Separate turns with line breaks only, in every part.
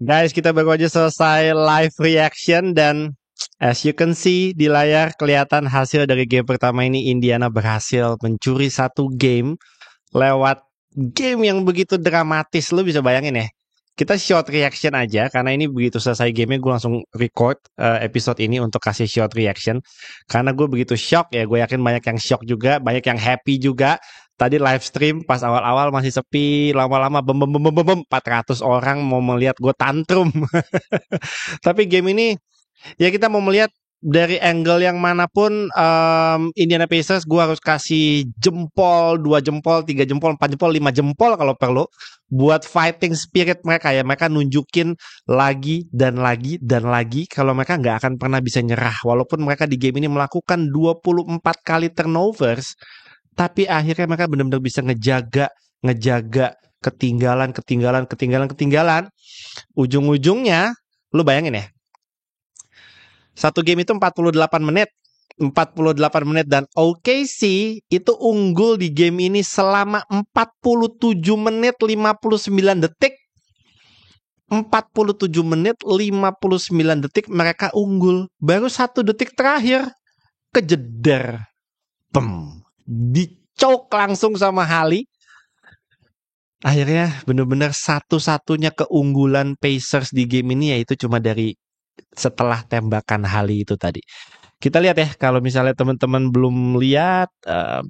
Guys, kita baru aja selesai live reaction dan as you can see di layar kelihatan hasil dari game pertama ini. Indiana berhasil mencuri satu game lewat game yang begitu dramatis. Lu bisa bayangin ya. Kita short reaction aja karena ini begitu selesai gamenya gue langsung record episode ini untuk kasih short reaction karena gue begitu shock ya. Gue yakin banyak yang shock juga, banyak yang happy juga. Tadi live stream pas awal-awal masih sepi, lama-lama bem 400 orang mau melihat gue tantrum. Tapi game ini ya kita mau melihat dari angle yang manapun Indiana Pacers gue harus kasih jempol, 2 jempol, 3 jempol, 4 jempol, 5 jempol kalau perlu buat fighting spirit mereka ya. Mereka nunjukin lagi dan lagi dan lagi kalau mereka nggak akan pernah bisa nyerah. Walaupun mereka di game ini melakukan 24 kali turnovers, tapi akhirnya mereka benar-benar bisa ngejaga ketinggalan. Ujung-ujungnya lu bayangin ya. Satu game itu 48 menit. 48 menit dan OKC itu unggul di game ini selama 47 menit 59 detik. 47 menit 59 detik mereka unggul. Baru 1 detik terakhir kejeder. Dicok langsung sama Hali. Akhirnya benar-benar satu-satunya keunggulan Pacers di game ini yaitu cuma dari setelah tembakan Hali itu tadi. Kita lihat ya, kalau misalnya teman-teman belum lihat,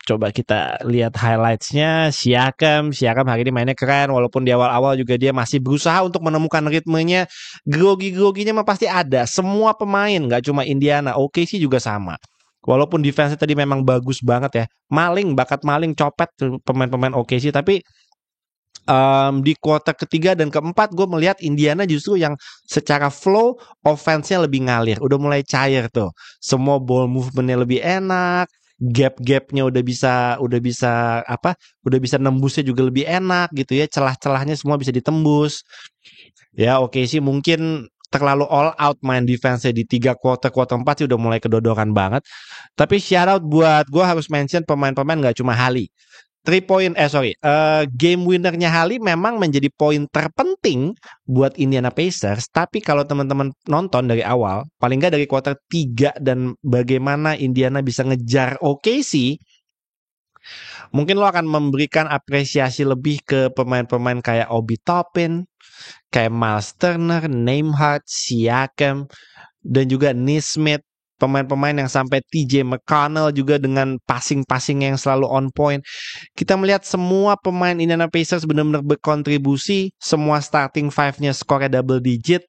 coba kita lihat highlights-nya. Siakam hari ini mainnya keren, walaupun di awal-awal juga dia masih berusaha untuk menemukan ritmenya. Grogi-groginya mah pasti ada. Semua pemain, nggak cuma Indiana, OKC juga sama. Walaupun defense tadi memang bagus banget ya. Bakat maling, copet pemain-pemain OKC, tapi di kuarter ketiga dan keempat gue melihat Indiana justru yang secara flow offense-nya lebih ngalir, udah mulai cair tuh. Semua ball movement-nya lebih enak, gap-gapnya udah bisa nembusnya juga lebih enak gitu ya, celah-celahnya semua bisa ditembus. Ya oke sih mungkin terlalu all out main defense-nya di 3 kuarter 4 sih udah mulai kedodoran banget. Tapi shout out buat gue harus mention pemain-pemain gak cuma Hali. Game winnernya Hali memang menjadi poin terpenting buat Indiana Pacers. Tapi kalau teman-teman nonton dari awal, paling nggak dari kuarter 3 dan bagaimana Indiana bisa ngejar OKC, mungkin lo akan memberikan apresiasi lebih ke pemain-pemain kayak Obi Toppin, kayak Miles Turner, Nembhard, Siakam, dan juga Nesmith. Pemain-pemain yang sampai TJ McConnell juga dengan passing-passing yang selalu on point. Kita melihat semua pemain Indiana Pacers benar-benar berkontribusi. Semua starting five-nya skornya double digit.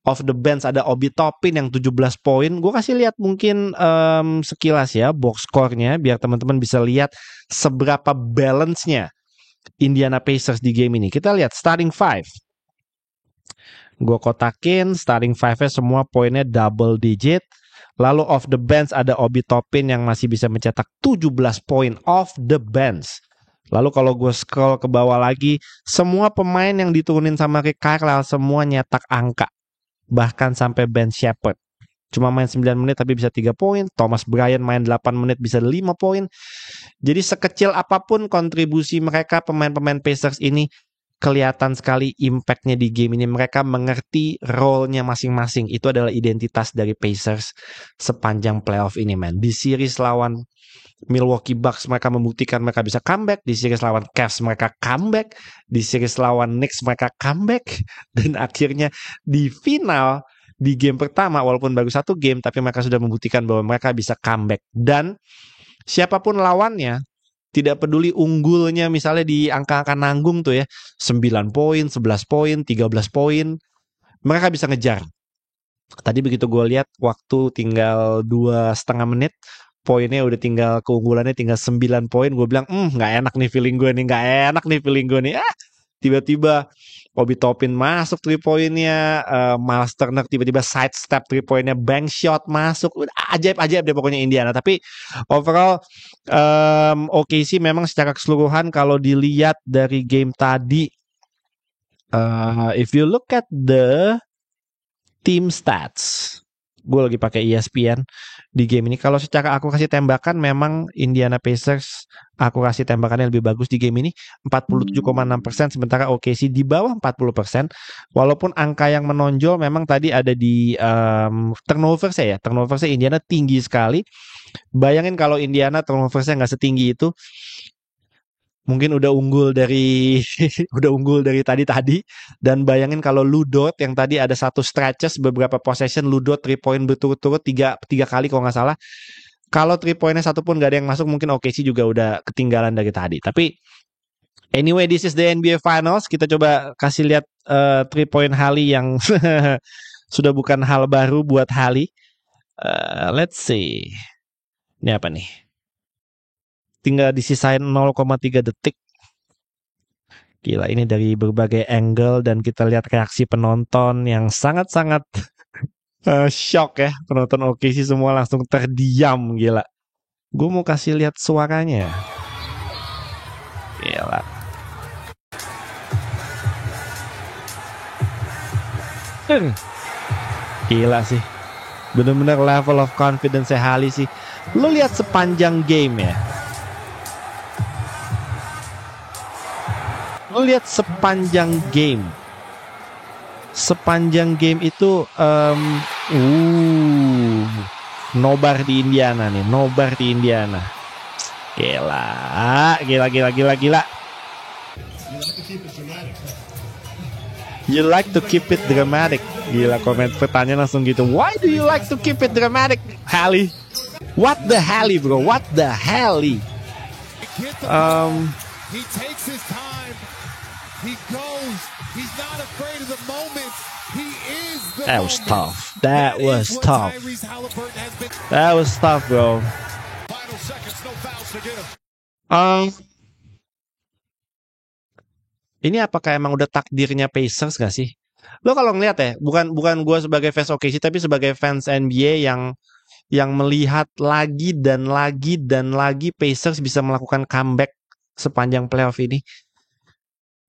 Off the bench ada Obi Toppin yang 17 poin. Gue kasih lihat mungkin sekilas ya box score-nya biar teman-teman bisa lihat seberapa balance-nya Indiana Pacers di game ini. Kita lihat starting five. Gue kotakin starting five-nya semua poinnya double digit. Lalu off the bench ada Obi Toppin yang masih bisa mencetak 17 poin off the bench. Lalu kalau gue scroll ke bawah lagi, semua pemain yang diturunin sama Rick Carlisle semua nyetak angka. Bahkan sampai Ben Shepherd. Cuma main 9 menit tapi bisa 3 poin. Thomas Bryant main 8 menit bisa 5 poin. Jadi sekecil apapun kontribusi mereka pemain-pemain Pacers ini, kelihatan sekali impact-nya di game ini. Mereka mengerti role-nya masing-masing. Itu adalah identitas dari Pacers sepanjang playoff ini, man. Di series lawan Milwaukee Bucks mereka membuktikan mereka bisa comeback. Di series lawan Cavs mereka comeback. Di series lawan Knicks mereka comeback. Dan akhirnya di final, di game pertama, walaupun baru 1 game, tapi mereka sudah membuktikan bahwa mereka bisa comeback. Dan siapapun lawannya, tidak peduli unggulnya misalnya di angka-angka nanggung tuh ya, 9 poin, 11 poin, 13 poin, mereka bisa ngejar. Tadi begitu gue lihat waktu tinggal 2,5 menit, poinnya udah tinggal, keunggulannya tinggal 9 poin, gue bilang gak enak nih feeling gue nih. Tiba-tiba Obi Toppin masuk 3 poinnya, Miles Turner tiba-tiba sidestep 3 poinnya, bank shot masuk, ajaib-ajaib deh pokoknya Indiana. Tapi overall OKC memang secara keseluruhan kalau dilihat dari game tadi, if you look at the team stats, gue lagi pakai ESPN, di game ini. Kalau secara akurasi tembakan memang Indiana Pacers akurasi tembakannya lebih bagus di game ini 47,6%, sementara OKC di bawah 40%. Walaupun angka yang menonjol memang tadi ada di turnover-nya ya. Turnover-nya Indiana tinggi sekali. Bayangin kalau Indiana turnover-nya nggak setinggi itu, mungkin udah unggul dari udah unggul dari tadi. Dan bayangin kalau Ludort yang tadi ada satu stretches beberapa possession Ludort 3 point berturut-turut tiga kali kalau nggak salah. Kalau 3 pointnya satu pun nggak ada yang masuk, mungkin OKC juga udah ketinggalan dari tadi. Tapi anyway, this is the NBA Finals. Kita coba kasih lihat 3 point Hali yang sudah bukan hal baru buat Hali. Let's see. Ini apa nih? Tinggal disisain 0,3 detik. Gila, ini dari berbagai angle dan kita lihat reaksi penonton yang sangat-sangat shock ya. Penonton OKC semua langsung terdiam, gila. Gue mau kasih lihat suaranya. Gila. Gila sih. Bener-bener level of confidence Hali sih. Lo lihat sepanjang game ya. Lo lihat sepanjang game. Sepanjang game itu nobar di Indiana nih, nobar di Indiana. Gila. You like to keep it dramatic. Gila, komen pertanyaan langsung gitu. Why do you like to keep it dramatic, Hali? What the hell, bro? What the hell?
He takes his time. He goes. He's not afraid of the moment. He is the
That was
moment.
tough. That was tough.
Tyrese Haliburton has been.
That was tough, bro.
Final seconds, no fouls to get him.
Ini apakah emang udah takdirnya Pacers gak sih? Lo kalau ngeliat ya, bukan gue sebagai fans OKC, tapi sebagai fans NBA yang melihat lagi dan lagi Pacers bisa melakukan comeback sepanjang playoff ini.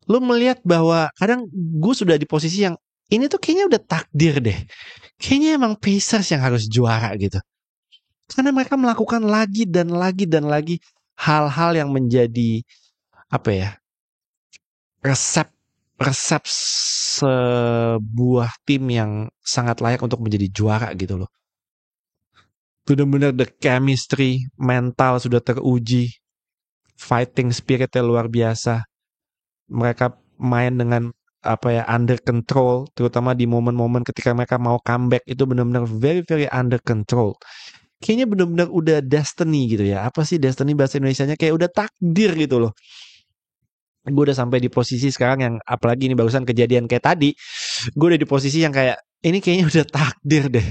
Lo melihat bahwa kadang gue sudah di posisi yang ini tuh kayaknya udah takdir deh. Kayaknya emang Pacers yang harus juara gitu. Karena mereka melakukan lagi dan lagi hal-hal yang menjadi apa ya? resep sebuah tim yang sangat layak untuk menjadi juara gitu loh. Benar-benar the chemistry, mental sudah teruji, fighting spiritnya luar biasa. Mereka main dengan under control, terutama di momen-momen ketika mereka mau comeback itu benar-benar very very under control. Kayaknya benar-benar udah destiny gitu ya. Apa sih destiny bahasa Indonesianya? Kayak udah takdir gitu loh. Gue udah sampai di posisi sekarang yang apalagi ini barusan kejadian kayak tadi, gue udah di posisi yang kayak ini kayaknya udah takdir deh.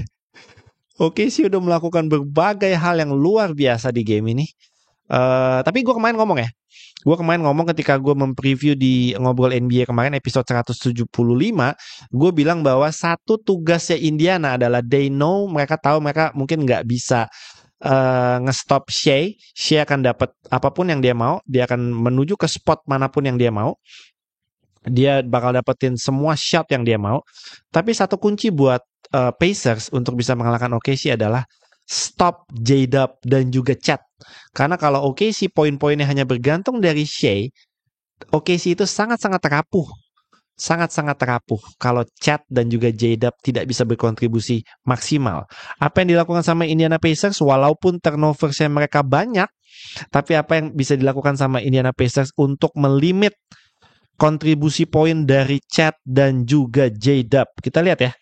Oke sih udah melakukan berbagai hal yang luar biasa di game ini. Tapi gue kemarin ngomong ya. Gue kemarin ngomong ketika gue mempreview di Ngobrol NBA kemarin episode 175. Gue bilang bahwa satu tugasnya Indiana adalah they know, mereka tahu mereka mungkin nggak bisa nge-stop Shea. Shea akan dapat apapun yang dia mau. Dia akan menuju ke spot manapun yang dia mau. Dia bakal dapetin semua shot yang dia mau. Tapi satu kunci buat Pacers untuk bisa mengalahkan OKC adalah stop J-Dub dan juga Chat. Karena kalau OKC poin-poinnya hanya bergantung dari Shea, OKC itu sangat-sangat rapuh. Sangat-sangat rapuh kalau Chat dan juga J-Dub tidak bisa berkontribusi maksimal. Apa yang dilakukan sama Indiana Pacers, walaupun turnover-nya mereka banyak, tapi apa yang bisa dilakukan sama Indiana Pacers untuk melimit kontribusi poin dari Chat dan juga J-Dub. Kita lihat ya.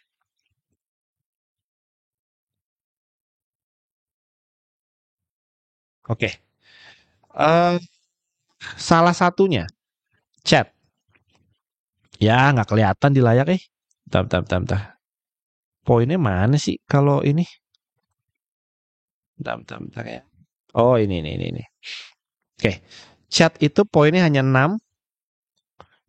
Oke. Salah satunya Chat. Ya, nggak kelihatan di layar Bentar. Poinnya mana sih kalau ini? Bentar ya. Oh, ini. Oke. Chat itu poinnya hanya 6.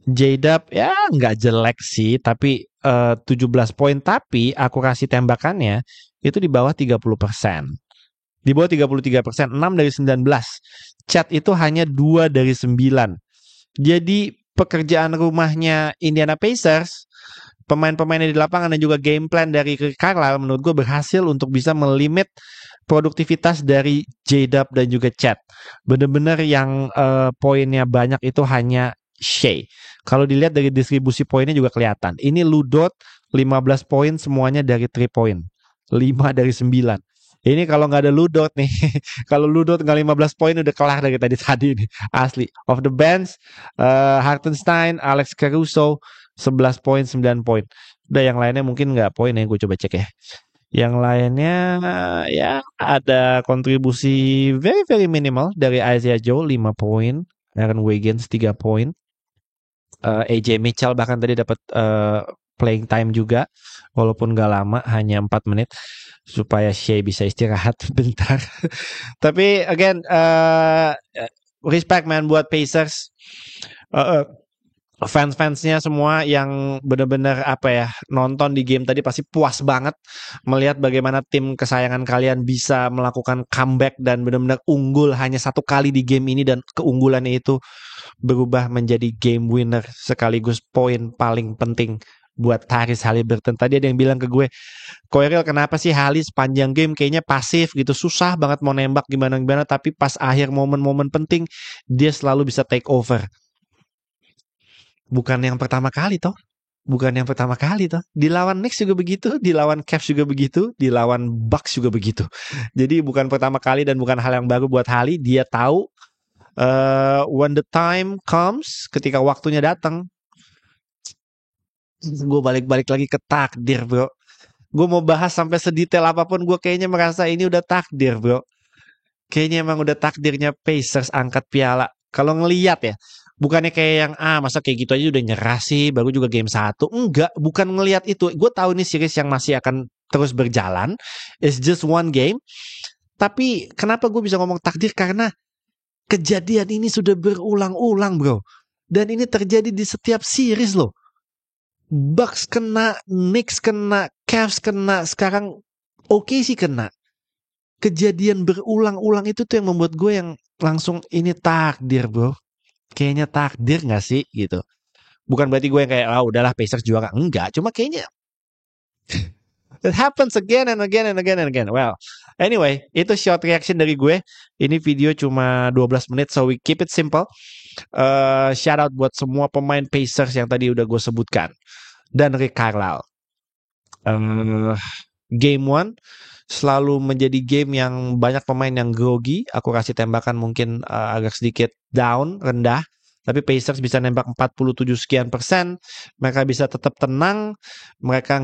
J-Dub ya nggak jelek sih, tapi 17 poin. Tapi akurasi tembakannya itu di bawah 30%. Di bawah 33%. 6 dari 19. Chat itu hanya 2 dari 9. Jadi pekerjaan rumahnya Indiana Pacers, pemain-pemainnya di lapangan dan juga game plan dari Carlisle menurut gue berhasil untuk bisa melimit produktivitas dari J-Dub dan juga Chat. Bener-bener yang poinnya banyak itu hanya Shea. Kalau dilihat dari distribusi poinnya juga kelihatan. Ini Ludot 15 poin semuanya dari 3 point. 5 dari 9. Ini kalau nggak ada Ludot nih. Kalau Ludot nggak 15 poin udah kelar dari tadi nih. Asli. Off the bench, Hartenstein, Alex Caruso 11 poin, 9 poin. Udah yang lainnya mungkin nggak poin ya, gue coba cek ya. Yang lainnya ya ada kontribusi very minimal dari Isaiah Joe 5 poin, Aaron Wiggins 3 poin, AJ Mitchell bahkan tadi dapat playing time juga walaupun gak lama, hanya 4 menit supaya Shea bisa istirahat bentar. Tapi again respect man buat Pacers. Fans-fansnya semua yang benar-benar nonton di game tadi pasti puas banget melihat bagaimana tim kesayangan kalian bisa melakukan comeback dan benar-benar unggul hanya 1 kali di game ini, dan keunggulannya itu berubah menjadi game winner sekaligus poin paling penting buat Tyrese Haliburton. Tadi ada yang bilang ke gue, Koiril kenapa sih Hali sepanjang game kayaknya pasif gitu, susah banget mau nembak gimana-gimana, tapi pas akhir momen-momen penting dia selalu bisa take over. Bukan yang pertama kali toh. Di lawan Knicks juga begitu, di lawan Cavs juga begitu, di lawan Bucks juga begitu. Jadi bukan pertama kali dan bukan hal yang baru buat Hali. Dia tahu when the time comes, ketika waktunya datang. Gue balik lagi ke takdir, bro. Gue mau bahas sampai sedetail apapun, gue kayaknya merasa ini udah takdir, bro. Kayaknya emang udah takdirnya Pacers angkat piala. Kalau ngelihat ya, bukannya kayak yang masa kayak gitu aja udah nyerah sih, baru juga game 1. Enggak, bukan ngelihat itu. Gue tahu ini series yang masih akan terus berjalan. It's just one game. Tapi kenapa gue bisa ngomong takdir? Karena kejadian ini sudah berulang-ulang, bro. Dan ini terjadi di setiap series loh. Bucks kena, Knicks kena, Cavs kena, sekarang OKC kena. Kejadian berulang-ulang itu tuh yang membuat gue yang langsung ini takdir, bro. Kayaknya takdir gak sih gitu. Bukan berarti gue yang kayak udahlah Pacers juara. Enggak, cuma kayaknya it happens again and again and again and again. Well, anyway, itu short reaction dari gue. Ini video cuma 12 menit, so we keep it simple. Shout out buat semua pemain Pacers yang tadi udah gue sebutkan. Dan Rick Carlisle. Game 1 selalu menjadi game yang banyak pemain yang grogi. Aku kasih tembakan mungkin agak sedikit down, rendah. Tapi Pacers bisa nembak 47 sekian %. Mereka bisa tetap tenang. Mereka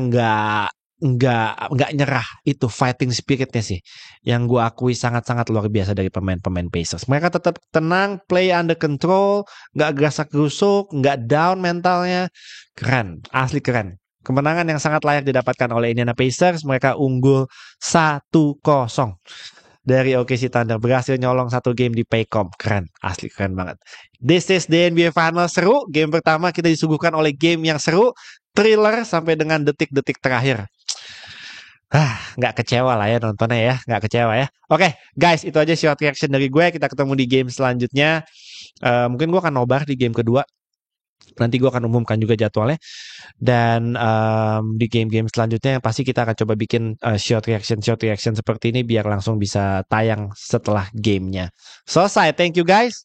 nggak nyerah. Itu fighting spiritnya sih yang gue akui sangat-sangat luar biasa dari pemain-pemain Pacers. Mereka tetap tenang, play under control, nggak gerasak gerusuk, nggak down mentalnya. Keren, asli keren. Kemenangan yang sangat layak didapatkan oleh Indiana Pacers. Mereka unggul 1-0 dari OKC Thunder. Berhasil nyolong 1 game di Paycom. Keren, asli keren banget. This is the NBA Finals. Seru. Game pertama kita disuguhkan oleh game yang seru, thriller sampai dengan detik-detik terakhir. Nggak kecewa lah ya nontonnya ya. Nggak kecewa ya. Oke, guys, itu aja short reaction dari gue. Kita ketemu di game selanjutnya. Mungkin gue akan nobar di game kedua. Nanti gue akan umumkan juga jadwalnya. Dan di game-game selanjutnya pasti kita akan coba bikin short reaction seperti ini biar langsung bisa tayang setelah gamenya selesai. Thank you guys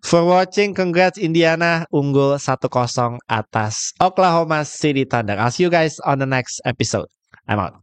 for watching. Congrats Indiana unggul 1-0 atas Oklahoma City Thunder. I'll see you guys on the next episode. I'm out.